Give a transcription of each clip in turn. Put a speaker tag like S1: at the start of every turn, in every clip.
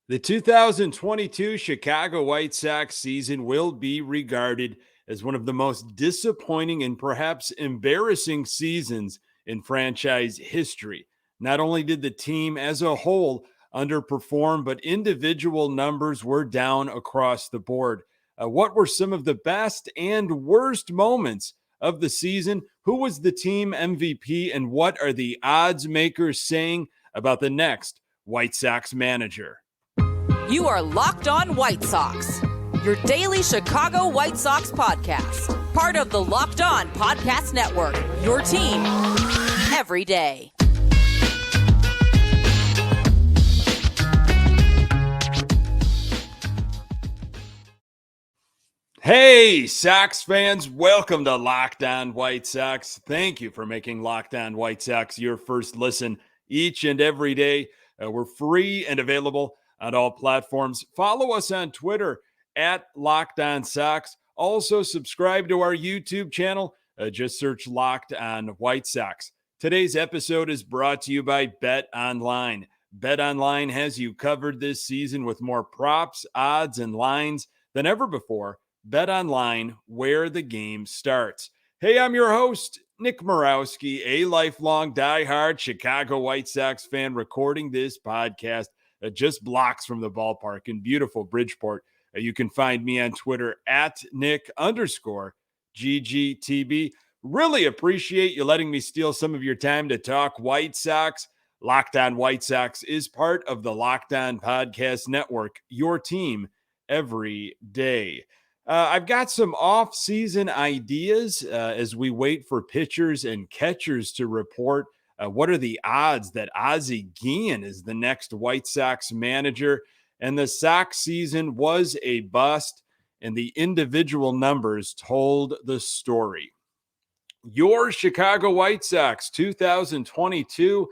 S1: The 2022 Chicago White Sox season will be regarded as one of the most disappointing and perhaps embarrassing seasons in franchise history. Not only did the team as a whole underperform, but individual numbers were down across the board. What were some of the best and worst moments of the season? Who was the team MVP? And what are the odds makers saying about the next White Sox manager?
S2: You are Locked On White Sox, your daily Chicago White Sox podcast. Part of the Locked On Podcast Network, your team every day.
S1: Hey, Sox fans, welcome to Locked On White Sox. Thank you for making Locked On White Sox your first listen each and every day. We're free and available on all platforms. Follow us on Twitter at Locked On Sox. Also, subscribe to our YouTube channel. Just search Locked On White Sox. Today's episode is brought to you by BetOnline. BetOnline has you covered this season with more props, odds, and lines than ever before. BetOnline, where the game starts. Hey, I'm your host, Nick Morawski, a lifelong diehard Chicago White Sox fan, recording this podcast just blocks from the ballpark in beautiful Bridgeport. You can find me on Twitter at Nick_GGTB. Really appreciate you letting me steal some of your time to talk White Sox. Locked On White Sox is part of the Locked On Podcast Network, your team every day. I've got some off-season ideas as we wait for pitchers and catchers to report. What are the odds that Ozzie Guillen is the next White Sox manager? And the Sox season was a bust, and the individual numbers told the story. Your Chicago White Sox 2022,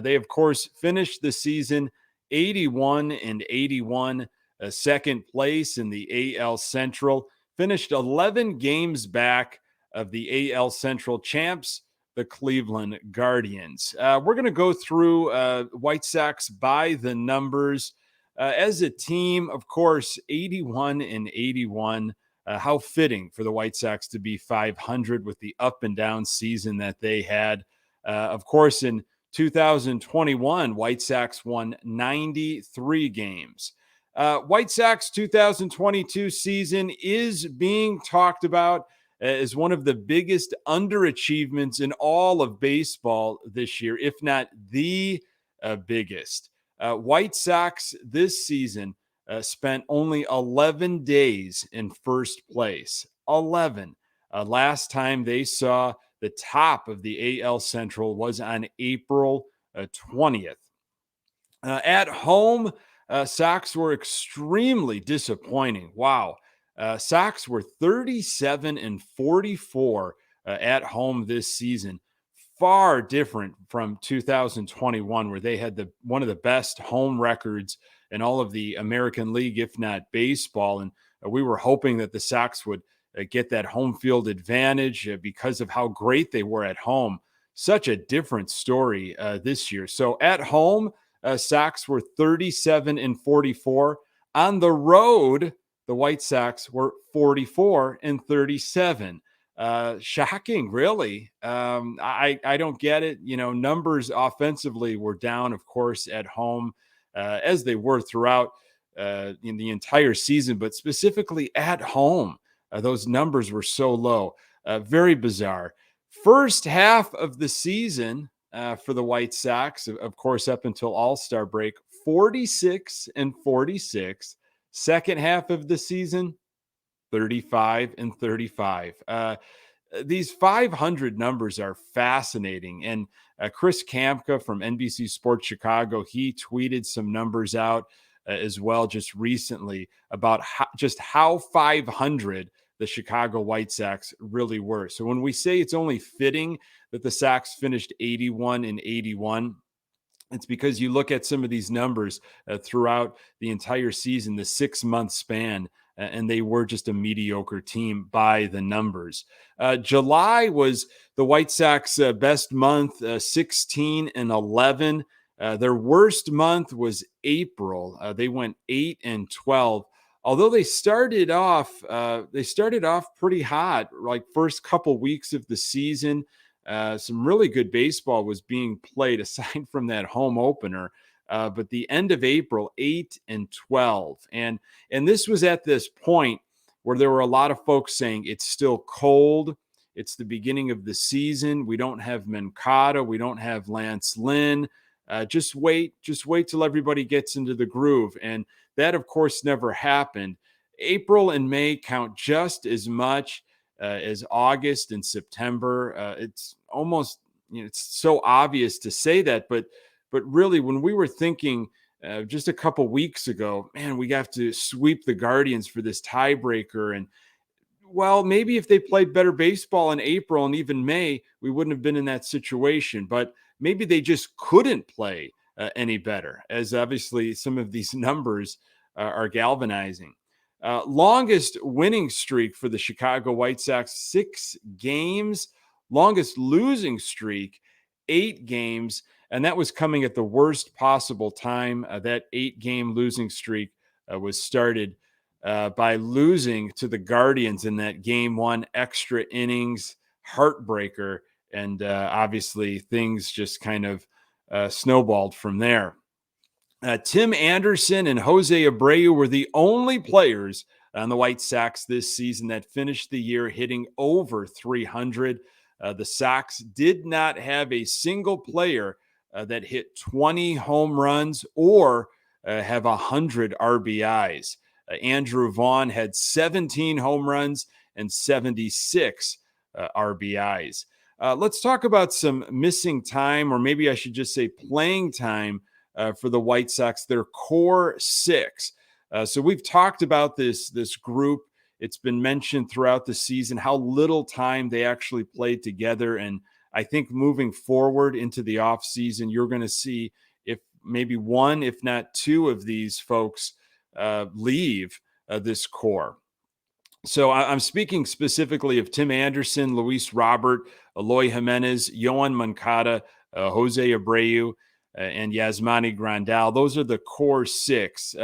S1: they, of course, finished the season 81-81. Second place in the AL Central, finished 11 games back of the AL Central champs, the Cleveland Guardians. We're going to go through White Sox by the numbers. As a team, of course, 81-81. How fitting for the White Sox to be 500 with the up and down season that they had. Of course, in 2021, White Sox won 93 games. White Sox 2022 season is being talked about as one of the biggest underachievements in all of baseball this year, if not the biggest. White Sox this season spent only 11 days in first place. 11. Last time they saw the top of the AL Central was on April 20th. At home, Sox were extremely disappointing. Wow. Sox were 37-44 at home this season. Far different from 2021, where they had one of the best home records in all of the American League, if not baseball. And we were hoping that the Sox would get that home field advantage because of how great they were at home. Such a different story this year. So at home, Sox were 37-44. On the road, the White Sox were 44-37. Shocking, really. I don't get it. You know, numbers offensively were down, of course, at home, as they were throughout in the entire season, but specifically at home, those numbers were so low. Very bizarre. First half of the season for the White Sox, of course, up until All-Star break, 46-46. Second half of the season, 35-35. These 500 numbers are fascinating. And Chris Kamka from NBC Sports Chicago, he tweeted some numbers out as well just recently about how 500 the Chicago White Sox really were. So when we say it's only fitting that the Sox finished 81-81, it's because you look at some of these numbers throughout the entire season, the 6-month span, and they were just a mediocre team by the numbers. July was the White Sox best month, 16-11. Their worst month was April. They went 8-12. Although they started off pretty hot, like first couple weeks of the season. Some really good baseball was being played aside from that home opener. But the end of April, 8-12, and this was at this point where there were a lot of folks saying it's still cold. It's the beginning of the season. We don't have Moncada. We don't have Lance Lynn. Just wait till everybody gets into the groove. And that, of course, never happened. April and May count just as much as August and September. It's almost, it's so obvious to say that, but really, when we were thinking just a couple weeks ago, man, we have to sweep the Guardians for this tiebreaker. And well, maybe if they played better baseball in April and even May, we wouldn't have been in that situation. But maybe they just couldn't play any better, as obviously some of these numbers are galvanizing. Longest winning streak for the Chicago White Sox, 6 games. Longest losing streak, 8 games. And that was coming at the worst possible time. That 8-game losing streak was started by losing to the Guardians in that game 1 extra innings heartbreaker. And obviously things just kind of snowballed from there. Tim Anderson and Jose Abreu were the only players on the White Sox this season that finished the year hitting over 300. The Sox did not have a single player that hit 20 home runs or have 100 RBIs. Andrew Vaughn had 17 home runs and 76 RBIs. Let's talk about some missing time, or maybe I should just say playing time for the White Sox, their core 6. So we've talked about this group. It's been mentioned throughout the season how little time they actually played together. And I think moving forward into the offseason, you're going to see if maybe one, if not 2 of these folks leave this core. So I'm speaking specifically of Tim Anderson, Luis Robert, Eloy Jimenez, Yohan Moncada, Jose Abreu, and Yasmani Grandal. Those are the core 6.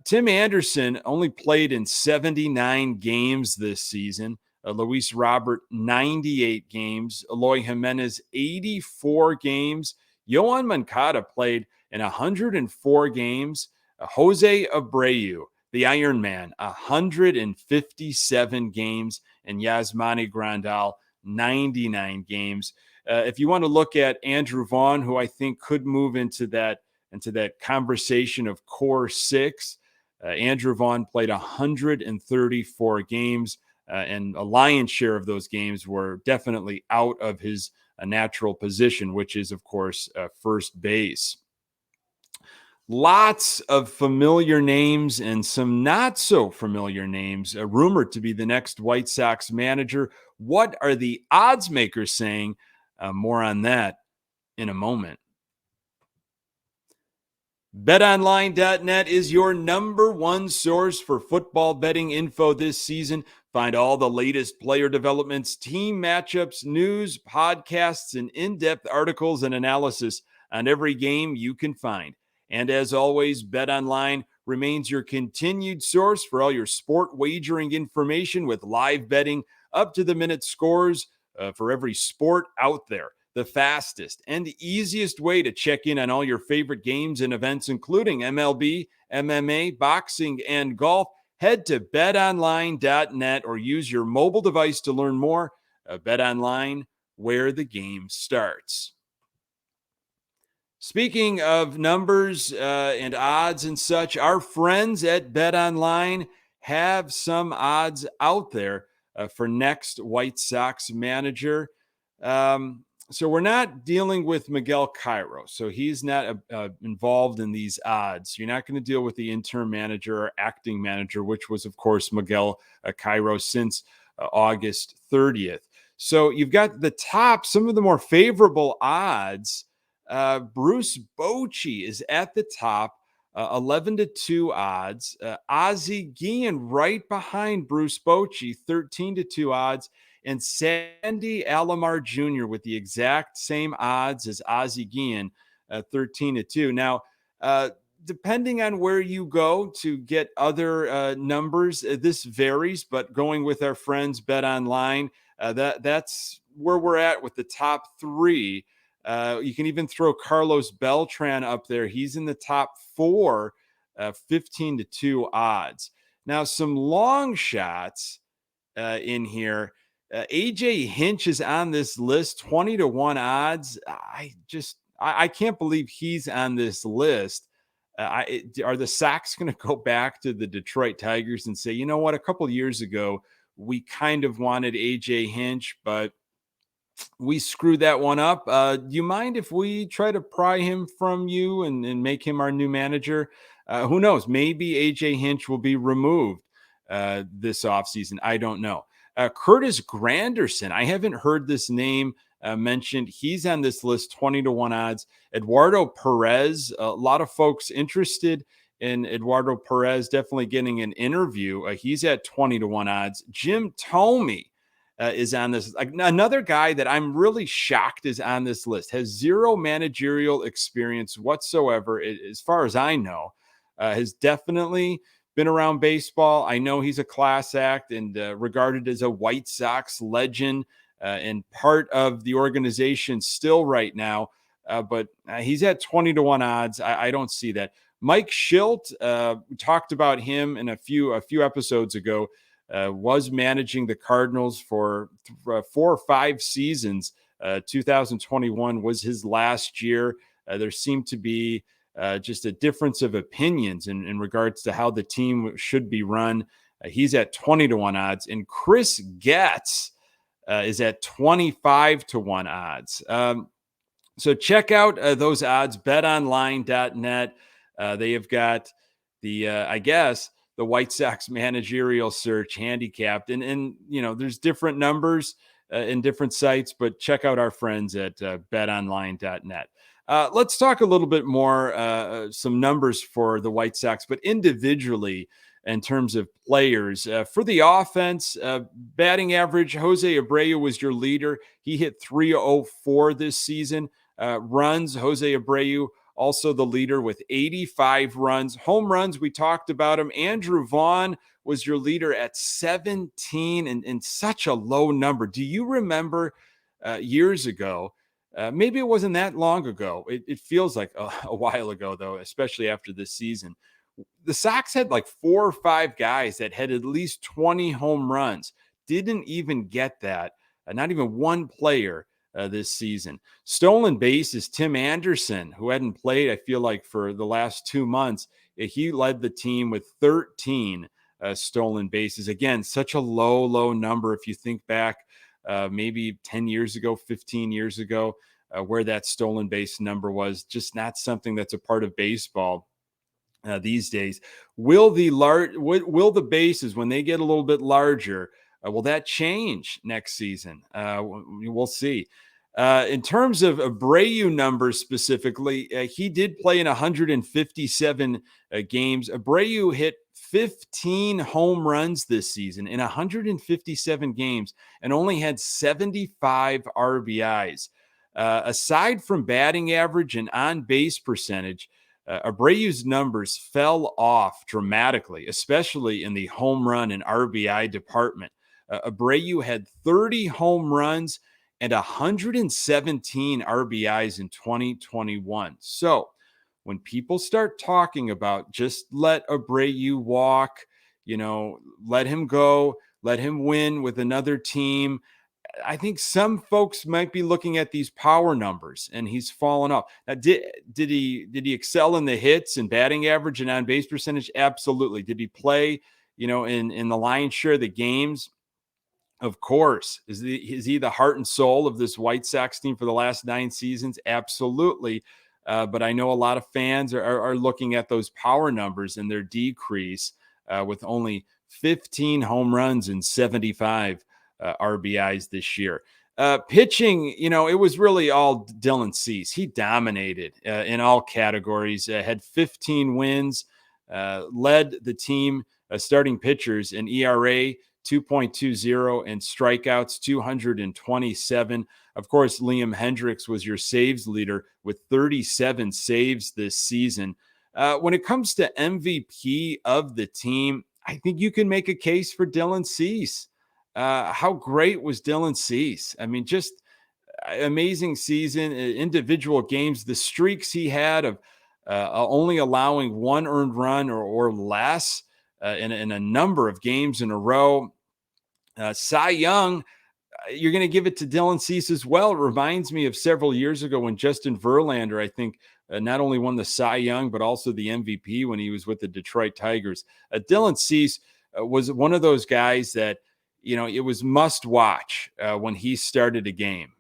S1: Tim Anderson only played in 79 games this season. Luis Robert, 98 games. Eloy Jimenez, 84 games. Yohan Moncada played in 104 games. Jose Abreu, the Iron Man, 157 games. And Yasmani Grandal, 99 games. If you want to look at Andrew Vaughn, who I think could move into that conversation of core 6, Andrew Vaughn played 134 games. And a lion's share of those games were definitely out of his natural position, which is, of course, first base. Lots of familiar names and some not so familiar names rumored to be the next White Sox manager. What are the odds makers saying? More on that in a moment. BetOnline.net is your number one source for football betting info this season. Find all the latest player developments, team matchups, news, podcasts, and in-depth articles and analysis on every game you can find. And as always, BetOnline remains your continued source for all your sport wagering information with live betting, up-to-the-minute scores for every sport out there. The fastest and easiest way to check in on all your favorite games and events, including MLB, MMA, boxing, and golf. Head to betonline.net or use your mobile device to learn more. BetOnline, where the game starts. Speaking of numbers and odds and such, our friends at BetOnline have some odds out there for next White Sox manager. So we're not dealing with Miguel Cairo. So he's not involved in these odds. You're not going to deal with the interim manager or acting manager, which was, of course, Miguel Cairo since August 30th. So you've got the top, some of the more favorable odds. Bruce Bochy is at the top, 11-2 odds. Ozzie Guillen right behind Bruce Bochy, 13-2 odds. And Sandy Alomar Jr. with the exact same odds as Ozzie Guillen, 13-2. Now, depending on where you go to get other numbers, this varies, but going with our friends BetOnline, that's where we're at with the top three. You can even throw Carlos Beltran up there. He's in the top four, 15-2 odds. Now, some long shots in here. AJ Hinch is on this list, 20-1 odds. I can't believe he's on this list. Are the Sox going to go back to the Detroit Tigers and say, you know what, a couple years ago, we kind of wanted AJ Hinch, but we screwed that one up. Do you mind if we try to pry him from you and make him our new manager? Who knows? Maybe AJ Hinch will be removed this offseason. I don't know. Curtis Granderson, I haven't heard this name mentioned. He's on this list, 20-1 odds. Eduardo Perez, a lot of folks interested in Eduardo Perez, definitely getting an interview. He's at 20-1 odds. Jim Thome is on this. Another guy that I'm really shocked is on this list, has zero managerial experience whatsoever, as far as I know, has definitely been around baseball. I know he's a class act and regarded as a White Sox legend and part of the organization still right now. But he's at 20-1 odds. I don't see that. Mike Schilt, we talked about him in a few episodes ago, was managing the Cardinals for 4 or 5 seasons. 2021 was his last year. There seemed to be just a difference of opinions in regards to how the team should be run. He's at 20-1 odds, and Chris Getz is at 25-1 odds. So check out those odds, betonline.net. They have got the White Sox managerial search handicapped, and there's different numbers in different sites, but check out our friends at betonline.net. Let's talk a little bit more, some numbers for the White Sox, but individually in terms of players. For the offense, batting average, Jose Abreu was your leader. He hit .304 this season. Runs, Jose Abreu also the leader with 85 runs. Home runs, we talked about him. Andrew Vaughn was your leader at 17, and such a low number. Do you remember years ago? Maybe it wasn't that long ago. It feels like a while ago, though, especially after this season. The Sox had like 4 or 5 guys that had at least 20 home runs. Didn't even get that. Not even one player this season. Stolen bases, Tim Anderson, who hadn't played, I feel like, for the last 2 months. He led the team with 13 stolen bases. Again, such a low number if you think back maybe 10 years ago, 15 years ago, where that stolen base number was. Just not something that's a part of baseball these days. Will the bases, when they get a little bit larger, will that change next season? We'll see. In terms of Abreu numbers specifically, he did play in 157 games. Abreu hit 15 home runs this season in 157 games and only had 75 RBIs. Aside from batting average and on-base percentage, Abreu's numbers fell off dramatically, especially in the home run and RBI department. Abreu had 30 home runs and 117 RBIs in 2021. So when people start talking about just let Abreu walk, let him go, let him win with another team, I think some folks might be looking at these power numbers, and he's fallen off. Now, did he excel in the hits and batting average and on base percentage? Absolutely. Did he play, in the lion's share of the games? Of course. Is he the heart and soul of this White Sox team for the last 9 seasons? Absolutely. But I know a lot of fans are looking at those power numbers and their decrease with only 15 home runs and 75 RBIs this year. Pitching, it was really all Dylan Cease. He dominated in all categories, had 15 wins, led the team starting pitchers in ERA, 2.20, and strikeouts, 227. Of course, Liam Hendriks was your saves leader with 37 saves this season. When it comes to MVP of the team, I think you can make a case for Dylan Cease. How great was Dylan Cease? I mean, just amazing season, individual games, the streaks he had of only allowing one earned run or less in a number of games in a row. Cy Young, you're going to give it to Dylan Cease as well. It reminds me of several years ago when Justin Verlander, I think, not only won the Cy Young, but also the MVP when he was with the Detroit Tigers. Dylan Cease was one of those guys that, it was must watch when he started a game,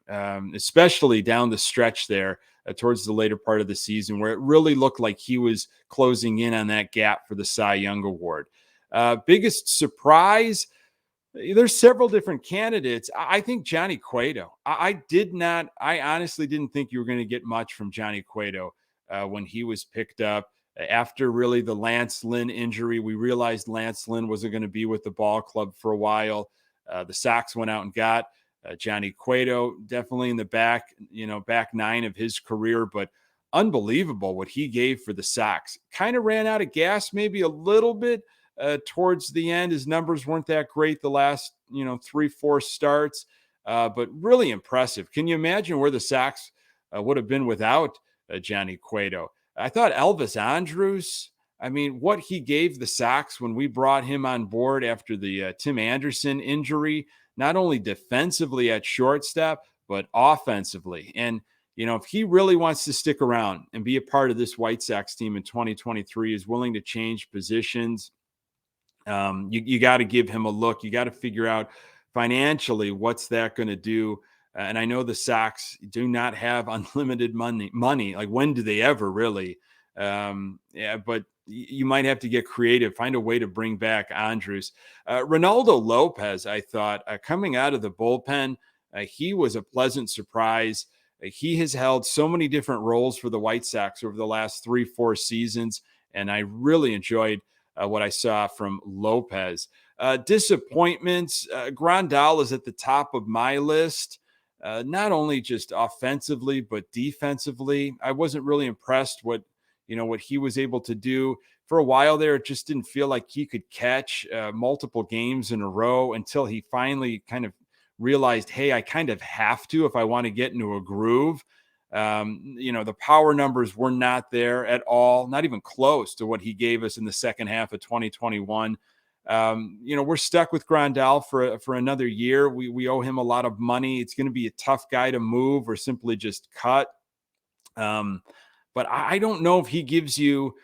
S1: especially down the stretch there towards the later part of the season, where it really looked like he was closing in on that gap for the Cy Young Award. Biggest surprise, there's several different candidates. I think Johnny Cueto. I honestly didn't think you were going to get much from Johnny Cueto when he was picked up. After really the Lance Lynn injury, we realized Lance Lynn wasn't going to be with the ball club for a while. The Sox went out and got Johnny Cueto, definitely in the back nine of his career, but unbelievable what he gave for the Sox. Kind of ran out of gas maybe a little bit towards the end. His numbers weren't that great the last 3-4 starts, but really impressive. Can you imagine where the Sox would have been without Johnny Cueto? I thought Elvis Andrus, I mean, what he gave the Sox when we brought him on board after the Tim Anderson injury, not only defensively at shortstop, but offensively. And, if he really wants to stick around and be a part of this White Sox team in 2023, is willing to change positions, you got to give him a look. You got to figure out financially what's that going to do. And I know the Sox do not have unlimited money. Like, when do they ever really? But you might have to get creative, find a way to bring back Andrus. Ronaldo Lopez, I thought, coming out of the bullpen, he was a pleasant surprise. He has held so many different roles for the White Sox over the last 3-4 seasons, and I really enjoyed what I saw from Lopez. Disappointments, Grandal is at the top of my list. Not only just offensively, but defensively. I wasn't really impressed what he was able to do. For a while there, it just didn't feel like he could catch multiple games in a row until he finally kind of realized, hey, I kind of have to if I want to get into a groove. The power numbers were not there at all, not even close to what he gave us in the second half of 2021. We're stuck with Grandal for another year. We owe him a lot of money. It's going to be a tough guy to move or simply just cut. But I don't know if he gives you,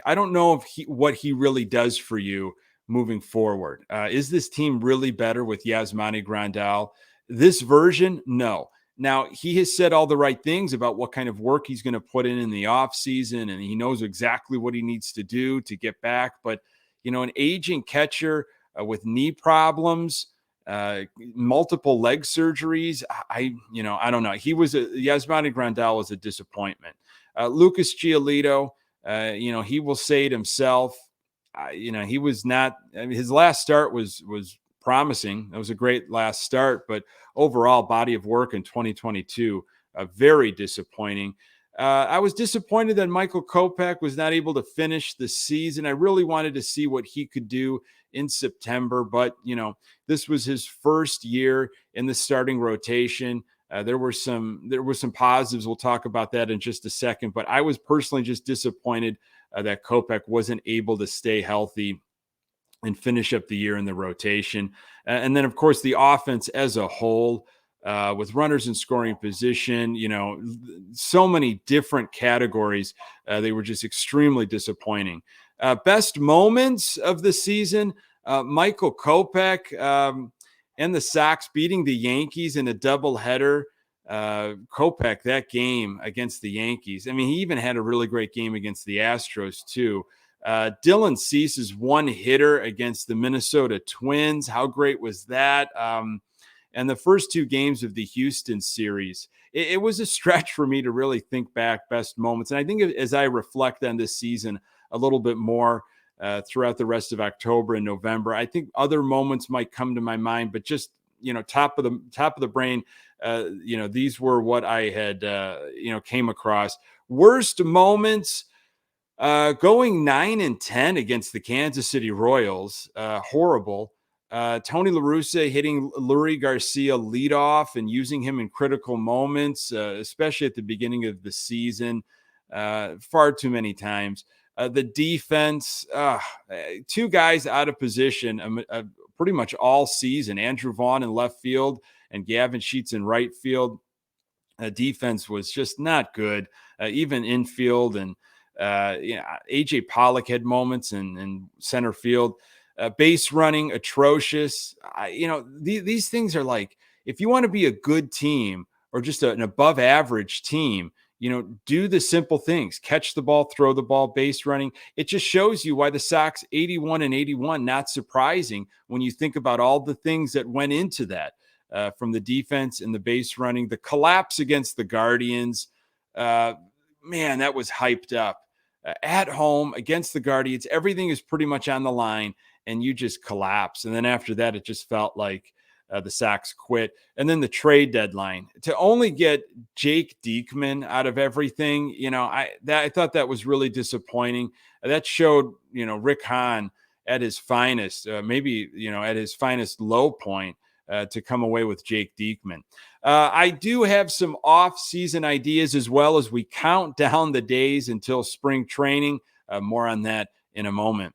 S1: I don't know if what he really does for you moving forward. Is this team really better with Yasmani Grandal? This version? No. Now, he has said all the right things about what kind of work he's going to put in the offseason, and he knows exactly what he needs to do to get back. But an aging catcher with knee problems, multiple leg surgeries. I don't know. Yasmani Grandal was a disappointment. Lucas Giolito, he will say it himself. He was not. His last start was promising. It was a great last start, but overall body of work in 2022, very disappointing. I was disappointed that Michael Kopech was not able to finish the season. I really wanted to see what he could do in September, but this was his first year in the starting rotation. There were some positives. We'll talk about that in just a second, but I was personally just disappointed that Kopech wasn't able to stay healthy and finish up the year in the rotation. And then, of course, the offense as a whole, with runners in scoring position, so many different categories. They were just extremely disappointing. Best moments of the season, Michael Kopech and the Sox beating the Yankees in a doubleheader. Kopech, that game against the Yankees. I mean, he even had a really great game against the Astros too. Dylan Cease's one hitter against the Minnesota Twins. How great was that? And the first two games of the Houston series, it was a stretch for me to really think back best moments. And I think as I reflect on this season a little bit more, throughout the rest of October and November. I think other moments might come to my mind, but just, top of the brain, these were what I had, came across. Worst moments, going 9-10 against the Kansas City Royals. Horrible. Tony La Russa hitting Lurie Garcia leadoff and using him in critical moments, especially at the beginning of the season, far too many times. The defense, two guys out of position pretty much all season. Andrew Vaughn in left field and Gavin Sheets in right field. Defense was just not good, even infield. And AJ Pollock had moments in center field. Base running, atrocious. These things are like, if you want to be a good team or just an above average team, do the simple things, catch the ball, throw the ball, base running. It just shows you why the Sox 81-81, not surprising when you think about all the things that went into that, from the defense and the base running. The collapse against the Guardians, man, that was hyped up. At home against the Guardians, everything is pretty much on the line, and you just collapse. And then after that, it just felt like the Sox quit. And then the trade deadline, to only get Jake Diekman out of everything, I thought that was really disappointing. That showed, Rick Hahn at his finest, maybe, at his finest low point, to come away with Jake Diekman. I do have some off-season ideas as well as we count down the days until spring training. More on that in a moment.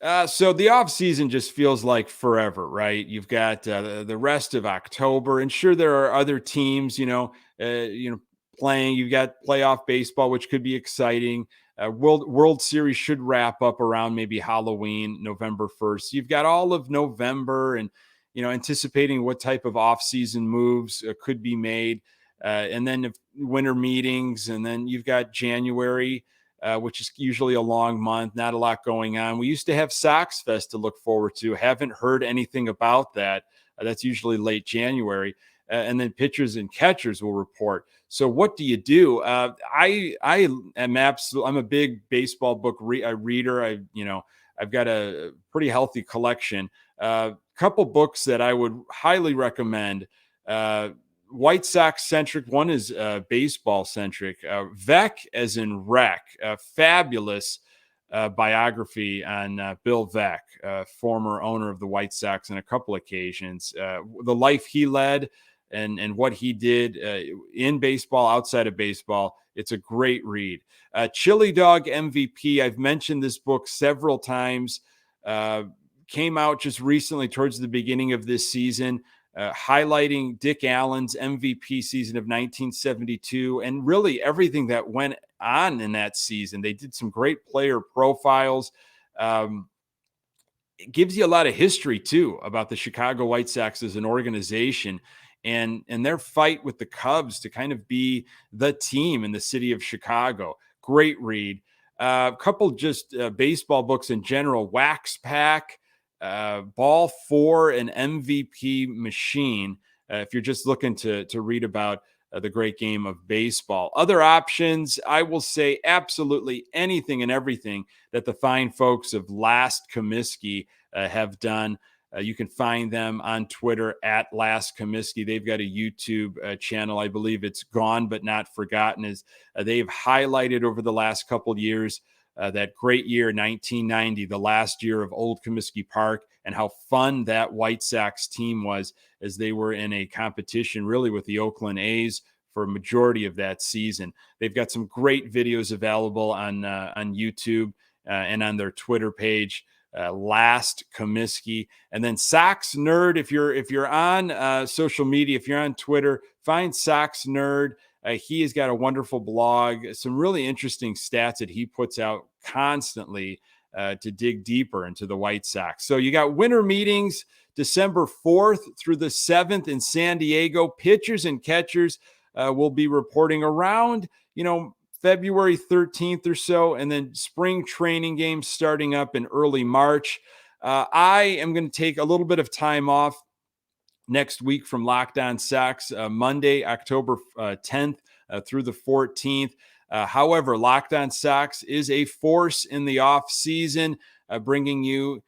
S1: So the off season just feels like forever, right? You've got the rest of October, and sure, there are other teams, playing. You've got playoff baseball, which could be exciting. World Series should wrap up around maybe Halloween, November 1st. You've got all of November, and anticipating what type of off season moves could be made, and then winter meetings, and then you've got January. Which is usually a long month, not a lot going on. We used to have Sox Fest to look forward to. Haven't heard anything about that. That's usually late January. And then pitchers and catchers will report. So what do you do? I'm a big baseball book reader. I've got a pretty healthy collection. Couple books that I would highly recommend. White Sox centric. One is baseball centric. Vec, as in Wreck, a fabulous biography on Bill Veeck, former owner of the White Sox on a couple occasions. The life he led and what he did in baseball, outside of baseball. It's a great read. Chili Dog MVP. I've mentioned this book several times. Came out just recently towards the beginning of this season. Highlighting Dick Allen's MVP season of 1972 and really everything that went on in that season. They did some great player profiles. It gives you a lot of history, too, about the Chicago White Sox as an organization and their fight with the Cubs to kind of be the team in the city of Chicago. Great read. A couple just baseball books in general. Wax Pack. Ball 4 and MVP Machine, if you're just looking to read about the great game of baseball. Other options, I will say absolutely anything and everything that the fine folks of Last Comiskey have done. You can find them on Twitter at Last Comiskey. They've got a YouTube channel. I believe it's Gone But Not Forgotten, as they've highlighted over the last couple years that great year, 1990, the last year of Old Comiskey Park, and how fun that White Sox team was as they were in a competition really with the Oakland A's for a majority of that season. They've got some great videos available on YouTube and on their Twitter page, Last Comiskey. And then Sox Nerd, if you're on social media, if you're on Twitter, find Sox Nerd. He has got a wonderful blog, some really interesting stats that he puts out constantly to dig deeper into the White Sox. So you got winter meetings December 4th through the 7th in San Diego. Pitchers and catchers will be reporting around, February 13th or so, and then spring training games starting up in early March. I am going to take a little bit of time off next week from Locked On Sox, Monday, October 10th through the 14th. However, Locked On Sox is a force in the off season, bringing you,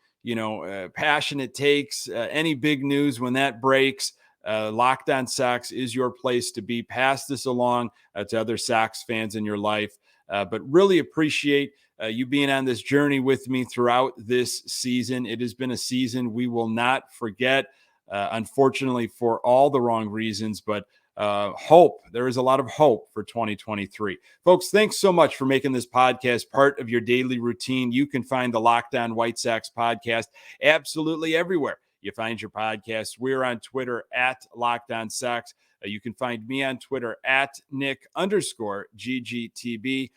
S1: passionate takes, any big news when that breaks. Locked On Sox is your place to be. Pass this along to other Sox fans in your life. But really appreciate you being on this journey with me throughout this season. It has been a season we will not forget, unfortunately, for all the wrong reasons, but hope. There is a lot of hope for 2023. Folks, thanks so much for making this podcast part of your daily routine. You can find the Locked On White Sox podcast absolutely everywhere you find your podcasts. We're on Twitter at Locked On Sox. You can find me on Twitter at Nick_GGTB.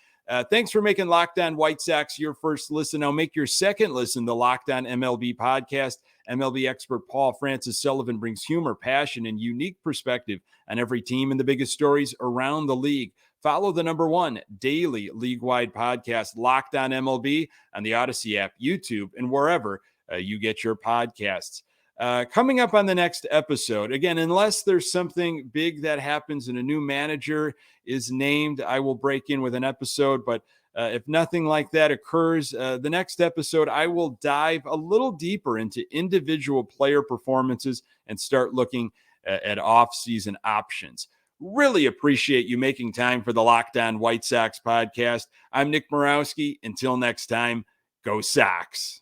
S1: Thanks for making Locked On White Sox your first listen. Now make your second listen the Locked On MLB podcast. MLB expert Paul Francis Sullivan brings humor, passion, and unique perspective on every team and the biggest stories around the league. Follow the #1 daily league-wide podcast, Locked On MLB, on the Odyssey app, YouTube, and wherever you get your podcasts. Coming up on the next episode, again, unless there's something big that happens and a new manager is named, I will break in with an episode. But if nothing like that occurs, the next episode, I will dive a little deeper into individual player performances and start looking at off-season options. Really appreciate you making time for the Locked On White Sox podcast. I'm Nick Morawski. Until next time, go Sox.